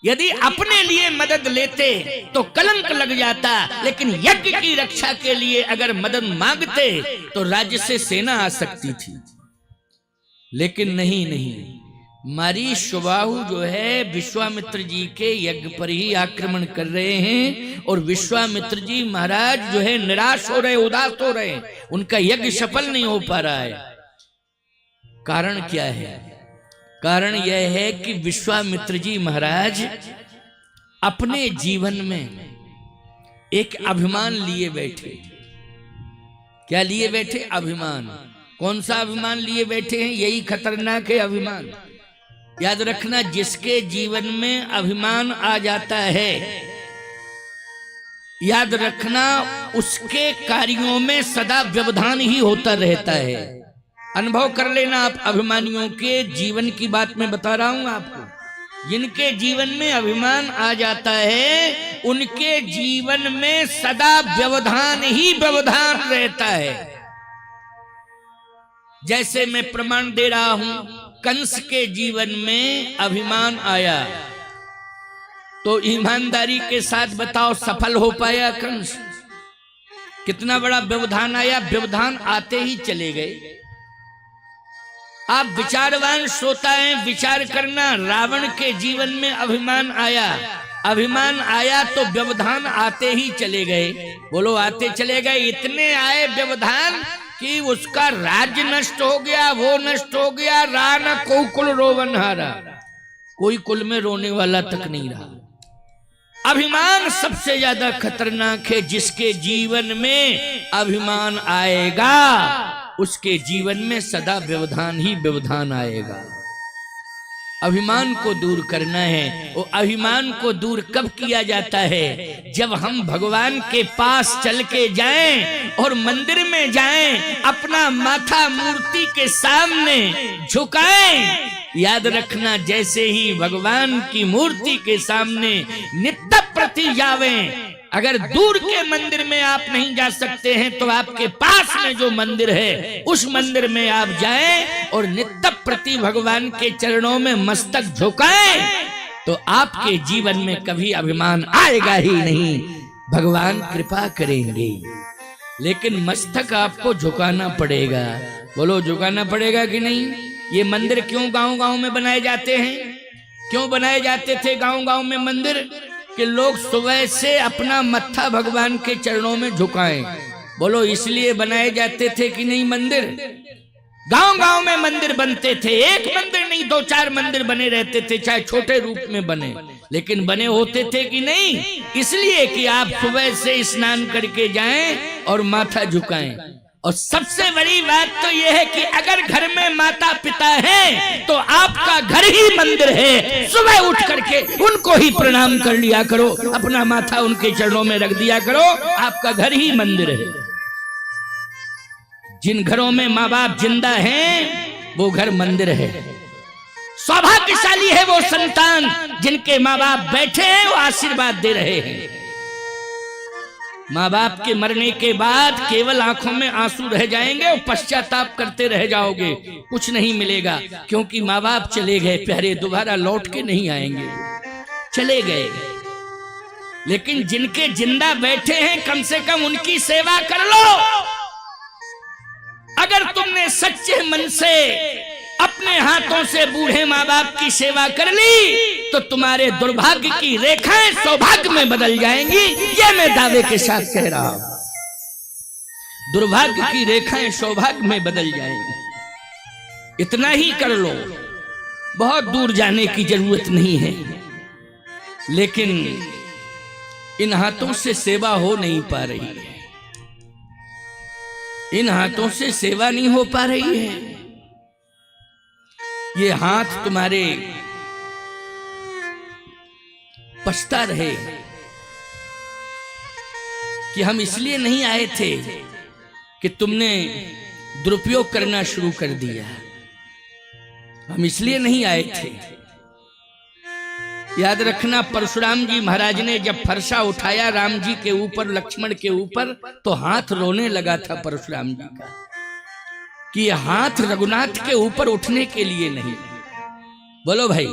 यदि अपने लिए मदद लेते तो कलंक लग जाता, लेकिन यज्ञ की रक्षा के लिए अगर मदद मांगते तो राज्य से सेना आ सकती थी। लेकिन नहीं, मारी सुबाहु जो है विश्वामित्र जी के यज्ञ पर ही आक्रमण कर रहे हैं और विश्वामित्र जी महाराज जो है निराश हो रहे, उदास हो रहे, उनका यज्ञ सफल नहीं हो पा रहा है। कारण क्या है? कारण यह है कि विश्वामित्र जी महाराज अपने जीवन में एक अभिमान लिए बैठे। क्या लिए बैठे? अभिमान। कौन सा अभिमान लिए बैठे हैं? यही खतरनाक है अभिमान। याद रखना, जिसके जीवन में अभिमान आ जाता है, याद रखना उसके कार्यों में सदा व्यवधान ही होता रहता है। अनुभव कर लेना आप, अभिमानियों के जीवन की बात मैं बता रहा हूं आपको। जिनके जीवन में अभिमान आ जाता है उनके जीवन में सदा व्यवधान ही व्यवधान रहता है। जैसे मैं प्रमाण दे रहा हूं, कंस के जीवन में अभिमान आया तो ईमानदारी के साथ बताओ सफल हो पाया कंस? कितना बड़ा व्यवधान आया, व्यवधान आते ही चले गए। आप विचारवान श्रोता हैं, विचार करना। रावण के जीवन में अभिमान आया, अभिमान आया तो व्यवधान आते ही चले गए। बोलो, आते चले गए। इतने आए व्यवधान कि उसका राज्य नष्ट हो गया, वो नष्ट हो गया। राना को कुल रोवन हारा, कोई कुल में रोने वाला तक नहीं रहा। अभिमान सबसे ज्यादा खतरनाक है। जिसके जीवन में अभिमान आएगा उसके जीवन में सदा व्यवधान ही व्यवधान आएगा। अभिमान को दूर करना है। वो अभिमान को दूर कब किया जाता है? जब हम भगवान के पास चल के जाएं और मंदिर में जाएं, अपना माथा मूर्ति के सामने झुकाएं। याद रखना, जैसे ही भगवान की मूर्ति के सामने नित्य प्रति जावें, अगर दूर के मंदिर में आप नहीं जा सकते हैं तो आपके पास में जो मंदिर है उस मंदिर में आप जाएं और नित्य प्रति भगवान के चरणों में मस्तक झुकाएं, तो आपके जीवन में कभी अभिमान आएगा ही नहीं। भगवान कृपा करेंगे, लेकिन मस्तक आपको झुकाना पड़ेगा। बोलो, झुकाना पड़ेगा कि नहीं? ये मंदिर क्यों गांव-गांव में बनाए जाते हैं? क्यों बनाए जाते थे गांव-गांव में मंदिर? कि लोग सुबह से अपना मत्था भगवान के चरणों में झुकाएं। बोलो, इसलिए बनाए जाते थे कि नहीं मंदिर? गांव-गांव में मंदिर बनते थे। एक मंदिर नहीं, 2-4 मंदिर बने रहते थे, चाहे छोटे रूप में बने, लेकिन बने होते थे कि नहीं? इसलिए कि आप सुबह से स्नान करके जाएं और माथा झुकाएं। और सबसे बड़ी बात तो यह है कि अगर घर में माता पिता हैं तो आपका घर ही मंदिर है। सुबह उठ करके उनको ही प्रणाम कर लिया करो, अपना माथा उनके चरणों में रख दिया करो, आपका घर ही मंदिर है। जिन घरों में माँ बाप जिंदा हैं वो घर मंदिर है। सौभाग्यशाली है वो संतान जिनके माँ बाप बैठे हैं, वो आशीर्वाद दे रहे हैं। माँ बाप के मरने के बाद केवल आंखों में आंसू रह जाएंगे और पश्चाताप करते रह जाओगे, कुछ नहीं मिलेगा। क्योंकि माँ बाप चले गए प्यारे, दोबारा लौट के नहीं आएंगे, चले गए। लेकिन जिनके जिंदा बैठे हैं कम से कम उनकी सेवा कर लो। अगर तुमने सच्चे मन से अपने हाथों से बूढ़े माँ बाप की सेवा कर ली तो तुम्हारे दुर्भाग्य की रेखाएं सौभाग्य में बदल जाएंगी। ये मैं दावे के साथ कह रहा हूं, दुर्भाग्य की रेखाएं सौभाग्य में बदल जाएंगी। इतना ही कर लो, बहुत दूर जाने की जरूरत नहीं है। लेकिन इन हाथों से सेवा हो नहीं पा रही है, इन हाथों से सेवा नहीं हो पा रही है। ये हाथ तुम्हारे पछता रहे कि हम इसलिए नहीं आए थे कि तुमने दुरुपयोग करना शुरू कर दिया, हम इसलिए नहीं आए थे। याद रखना, परशुराम जी महाराज ने जब फरसा उठाया राम जी के ऊपर, लक्ष्मण के ऊपर, तो हाथ रोने लगा था परशुराम जी का कि ये हाथ रघुनाथ के ऊपर उठने के लिए नहीं। बोलो भाई,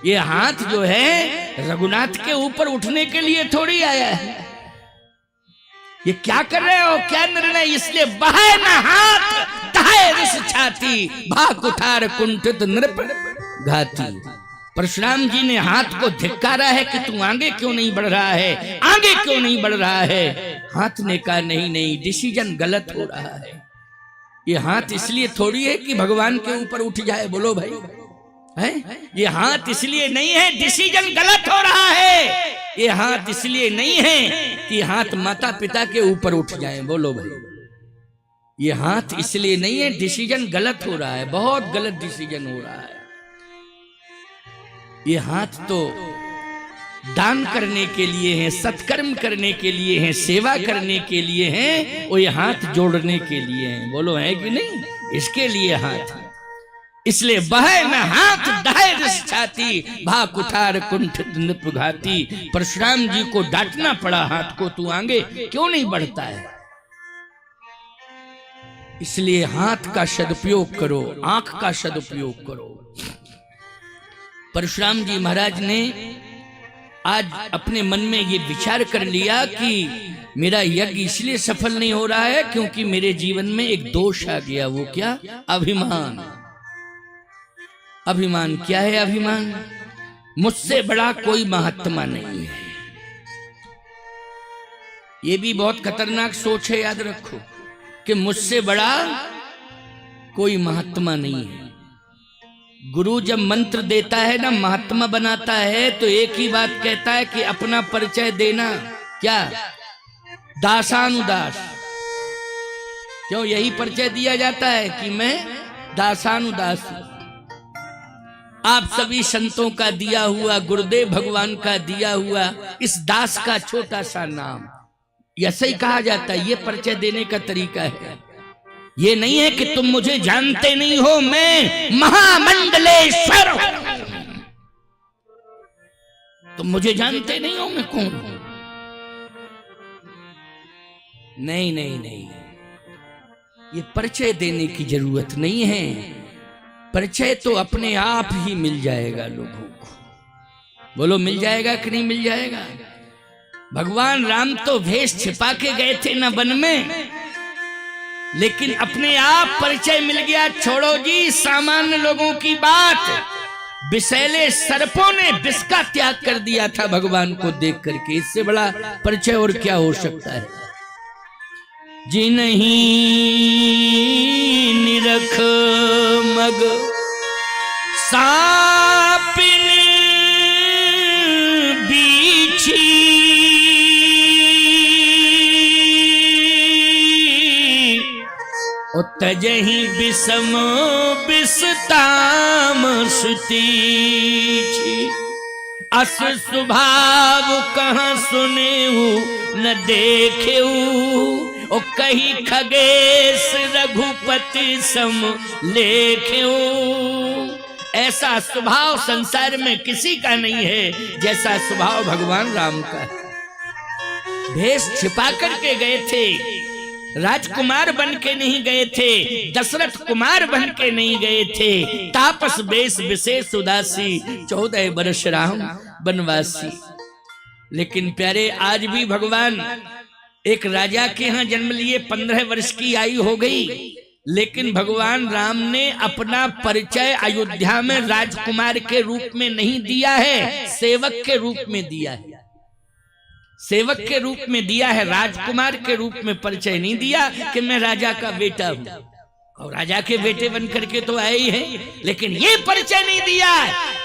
ये हाथ जो है रघुनाथ के ऊपर उठने के लिए थोड़ी आया है। ये क्या कर रहे हो, क्या निर्णय? इसलिए बहाए न हाथ तहाए रिस छाती, भाग कुठार कुंठित नृप घाती। परशुराम जी ने हाथ को धिक्कारा है कि तू आगे क्यों नहीं बढ़ रहा है, आगे क्यों नहीं बढ़ रहा है। हाथ ने कहा नहीं, डिसीजन गलत हो रहा है। ये हाथ इसलिए थोड़ी है कि भगवान के ऊपर उठ जाए, बोलो भाई, है? ये हाथ इसलिए नहीं है, डिसीजन गलत हो रहा है। ये हाथ इसलिए नहीं है कि हाथ माता पिता के ऊपर उठ जाए, बोलो भाई। ये हाथ इसलिए नहीं है, डिसीजन गलत हो रहा है, बहुत गलत डिसीजन हो रहा है। ये हाथ तो दान करने के लिए है, सत्कर्म करने के लिए है, सेवा करने के लिए है, और ये हाथ जोड़ने के लिए है, बोलो है कि नहीं? इसके लिए हाथ है। इसलिए बहे में हाथ दहाए रिस छाती, भा कुठार कुंठित नृप घाती। परशुराम जी को डांटना पड़ा हाथ को, तू आगे क्यों नहीं बढ़ता है। इसलिए हाथ का सदुपयोग करो, आंख का सदुपयोग करो। परशुराम जी महाराज ने आज अपने मन में ये विचार कर लिया कि मेरा यज्ञ इसलिए सफल नहीं हो रहा है क्योंकि मेरे जीवन में एक दोष आ गया। वो क्या? अभिमान। अभिमान क्या है? अभिमान, मुझसे बड़ा कोई महात्मा नहीं है। ये भी बहुत खतरनाक सोच है, याद रखो, कि मुझसे बड़ा कोई महात्मा नहीं है। गुरु जब मंत्र देता है ना, महात्मा बनाता है, तो एक ही बात कहता है कि अपना परिचय देना। क्या? दासानुदास। क्यों यही परिचय दिया जाता है कि मैं दासानुदास हूं। आप सभी संतों का दिया हुआ, गुरुदेव भगवान का दिया हुआ इस दास का छोटा सा नाम, ऐसा ही कहा जाता है। ये परिचय देने का तरीका है। ये नहीं है कि तुम मुझे जानते नहीं हो, मैं महामंडलेश्वर हूं। तुम मुझे जानते नहीं हो, मैं कौन हूं। नहीं नहीं नहीं, ये परिचय देने की जरूरत नहीं है। परिचय तो अपने आप ही मिल जाएगा लोगों को। बोलो मिल जाएगा कि नहीं मिल जाएगा? भगवान राम तो भेष छिपा के गए थे ना वन में, लेकिन अपने आप परिचय मिल गया। छोड़ो जी सामान्य लोगों की बात, विषैले सर्पों ने विष का त्याग कर दिया था भगवान को देख करके। इससे बड़ा परिचय और क्या हो सकता है। जिन्हीं निरख मग सापिनी बीछी, तजहि विषम विषताम सुतीछि। अस स्वभाव कहाँ सुनेऊ न देखेऊ, ओ कही खगेश रघुपति सम लेखेऊ। ऐसा स्वभाव संसार में किसी का नहीं है जैसा स्वभाव भगवान राम का है। भेष छिपा करके गए थे, राजकुमार बन के नहीं गए थे, दशरथ कुमार बन के नहीं गए थे। तापस बेश विशेष उदासी, 14 वर्ष राम बनवासी। लेकिन प्यारे, आज भी भगवान एक राजा के यहाँ जन्म लिए, 15 वर्ष की आयु हो गई, लेकिन भगवान राम ने अपना परिचय अयोध्या में राजकुमार के रूप में नहीं दिया है, सेवक के रूप में दिया है। सेवक के रूप में दिया है, राजकुमार के रूप में परिचय नहीं दिया कि मैं राजा का बेटा हूं। और राजा के बेटे बन करके तो आए ही हैं, लेकिन ये परिचय नहीं दिया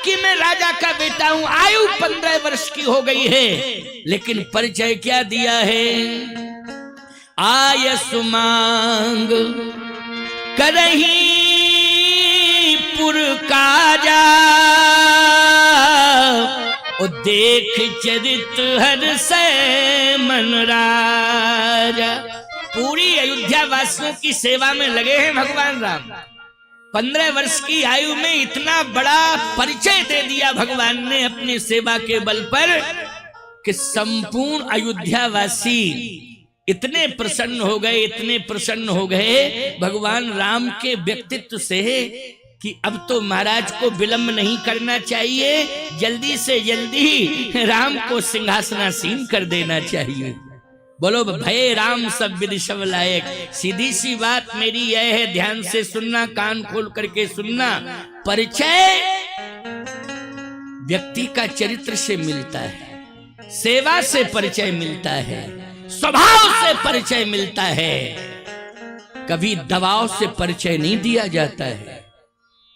कि मैं राजा का बेटा हूं। आयु 15 वर्ष की हो गई है, लेकिन परिचय क्या दिया है? आय सुमांग करही पुर काजा, ओ देख चरित हर से मन राजा। पूरी अयोध्या वासियों की सेवा में लगे हैं भगवान राम। 15 वर्ष की आयु में इतना बड़ा परिचय दे दिया भगवान ने अपनी सेवा के बल पर कि संपूर्ण अयोध्या वासी इतने प्रसन्न हो गए, इतने प्रसन्न हो गए भगवान राम के व्यक्तित्व से कि अब तो महाराज को विलंब नहीं करना चाहिए, जल्दी से जल्दी राम को सिंहासनासीन कर देना चाहिए। बोलो भय राम सब विधि सब लायक। सीधी सी बात मेरी यह है, ध्यान से सुनना, कान खोल करके सुनना। परिचय व्यक्ति का चरित्र से मिलता है, सेवा से परिचय मिलता है, स्वभाव से परिचय मिलता है। कभी दबाव से परिचय नहीं दिया जाता है।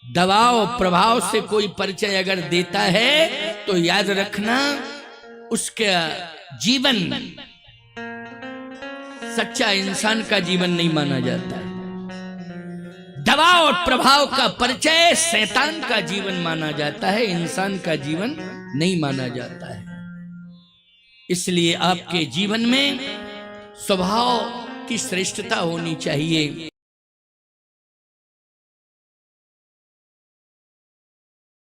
दबाव प्रभाव से कोई परिचय अगर देता है तो याद रखना उसका जीवन सच्चा इंसान का जीवन नहीं माना जाता है। दबाव और प्रभाव का परिचय शैतान का जीवन माना जाता है, इंसान का जीवन नहीं माना जाता है। इसलिए आपके जीवन में स्वभाव की श्रेष्ठता होनी चाहिए।